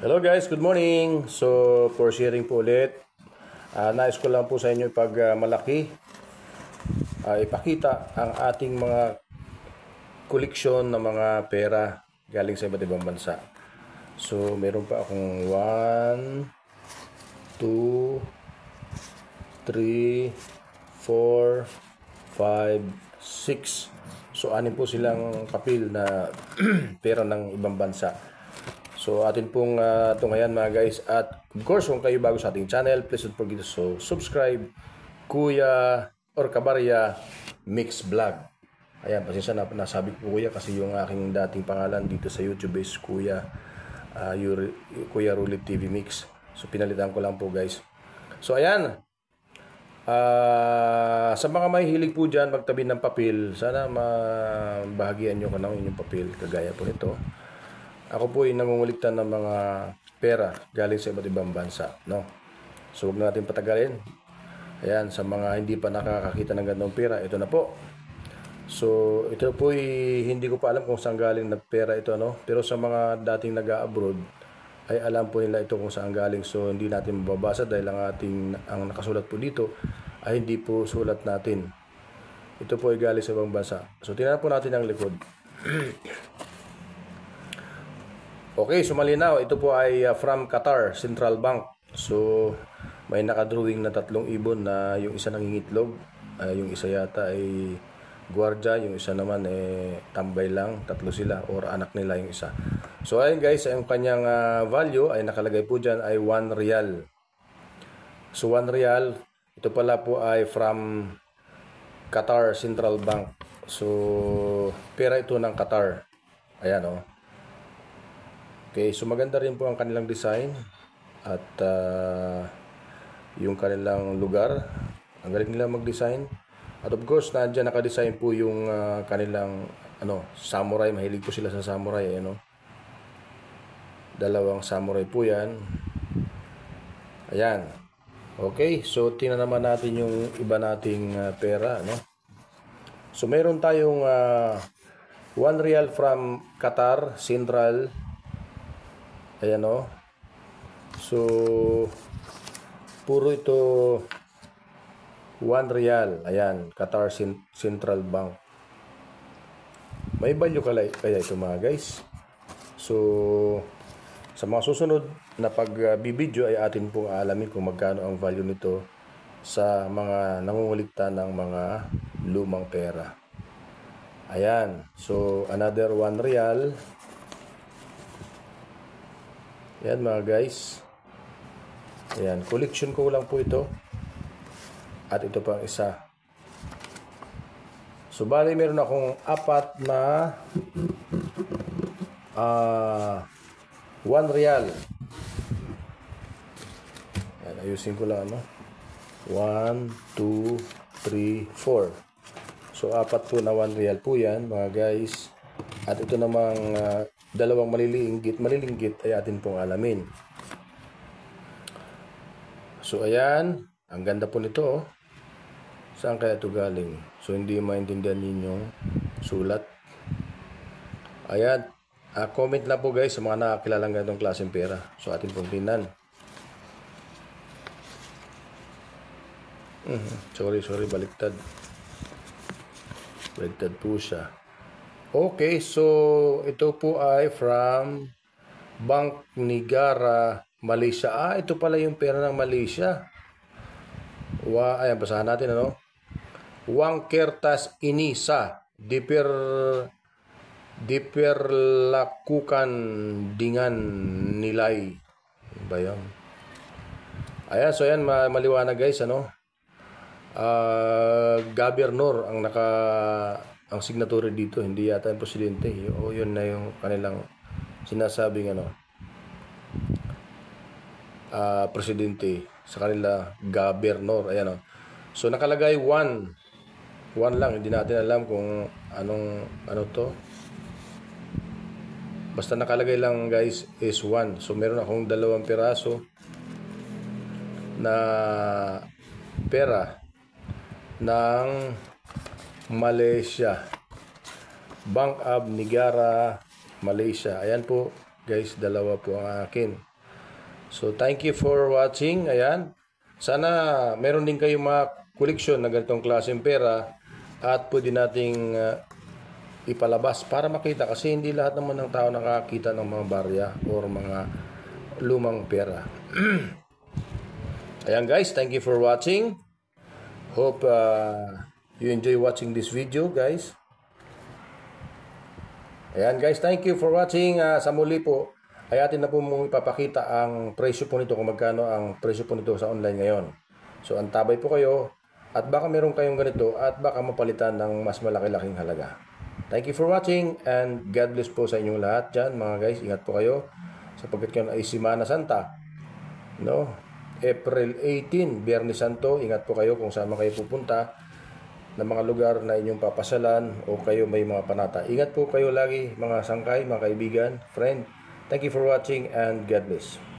Hello guys, good morning. So for sharing po ulit, nais ko lang po sa inyo pag malaki ipakita ang ating mga koleksyon ng mga pera galing sa iba't ibang bansa. So meron pa akong 1, 2, 3, 4, 5, 6. So anin po silang papel na pera ng ibang bansa. So atin pong tunghayan mga guys. At of course kung kayo bago sa ating channel, please don't forget to subscribe Kuya or Kabarya Mix Vlog. Ayan, pasensya na nasabi ko Kuya kasi yung aking dating pangalan dito sa YouTube is Kuya Rulit TV Mix. So pinalitan ko lang po guys. So ayan, sa mga may hilig po dyan magtabi ng papel, sana mabahagian nyo ko ng inyong papel kagaya po nito. Ako po ay nangunguliktan ng mga pera galing sa iba't ibang bansa, no? So huwag natin patagalin. Ayan, sa mga hindi pa nakakakita ng ganong pera, ito na po. So ito po ay hindi ko pa alam kung saan galing na pera ito, no? Pero sa mga dating nag-abroad ay alam po nila ito kung saan galing. So hindi natin mababasa dahil ang nakasulat po dito ay hindi po sulat natin. Ito po ay galing sa ibang bansa. So tingnan po natin ang likod. Okay, so malinaw. Ito po ay from Qatar Central Bank. So may nakadrawing na 3 ibon na yung isa nangingitlog, yung isa yata ay gwardiya, yung isa naman tambay lang, 3 sila or anak nila yung isa. So ayun guys, ang kanyang value ay nakalagay po dyan ay 1 real. So 1 real, ito pala po ay from Qatar Central Bank. So pera ito ng Qatar. Ayan o. Okay, so maganda rin po ang kanilang design at yung kanilang lugar. Ang galing nila mag-design. At of course, nandiyan naka-design po yung kanilang samurai. Mahilig po sila sa samurai, Dalawang samurai po 'yan. Ayan. Okay, so tingnan naman natin yung iba nating pera, So mayroon tayong 1 real from Qatar Central. Ayan So puro ito 1 real. Ayan, Qatar Central Bank. May value kaya ito mga guys. So sa mga susunod na pagbibideo ay atin pong alamin kung magkano ang value nito sa mga nangungulikta ng mga lumang pera. Ayan, so another 1 real. Ayan mga guys. Ayan, collection ko lang po ito. At ito pang isa. So bali meron akong 4 na 1 real. Ayan, ayusin ko lang 1, 2, 3, 4. So 4 po na 1 real po yan mga guys. At ito namang dalawang malilinggit ay atin pong alamin. So ayan, ang ganda po nito. Saan kaya ito galing? So hindi maintindihan ninyo sulat. Ayan, comment lang po guys sa mga nakakilalang ganitong klaseng pera. So atin pong tingnan. Sorry, baliktad. Baliktad po siya. Okay, so ito po ay from Bank Negara, Malaysia. Ito pala yung pera ng Malaysia. Ayan, basahan natin Wang kertas ini sa diperlakukan dengan nilai. Ba yan? Ayan, so ayan, maliwanag guys, Gobernador ang signatory dito, hindi yata yung presidente. Yun na yung kanilang sinasabing presidente sa kanila, gobernador. Ayan So nakalagay 1 lang, hindi natin alam kung ano to. Basta nakalagay lang guys is 1. So meron akong 2 piraso na pera ng Malaysia, Bank of Negara, Malaysia. Ayan po guys, 2 po ang akin. So thank you for watching. Ayan. Sana meron din kayong mga koleksyon na ganitong klaseng pera at pwede nating ipalabas para makita, kasi hindi lahat naman ng tao nakakita ng mga barya or mga lumang pera. Ayan guys, thank you for watching. Hope you enjoy watching this video guys. Ayan guys, thank you for watching. Sa muli po ay atin na po mong ipapakita ang presyo po nito, kung magkano ang presyo po nito sa online ngayon. So antabay po kayo at baka meron kayong ganito at baka mapalitan ng mas malaki-laking halaga. Thank you for watching and God bless po sa inyong lahat dyan mga guys. Ingat po kayo sapagkat kayo ay Semana Santa. No? April 18, Biyernes Santo. Ingat po kayo kung saan man kayo pupunta na mga lugar na inyong papasalan o kayo may mga panata. Ingat po kayo lagi mga sangkay, mga kaibigan, friend. Thank you for watching and God bless.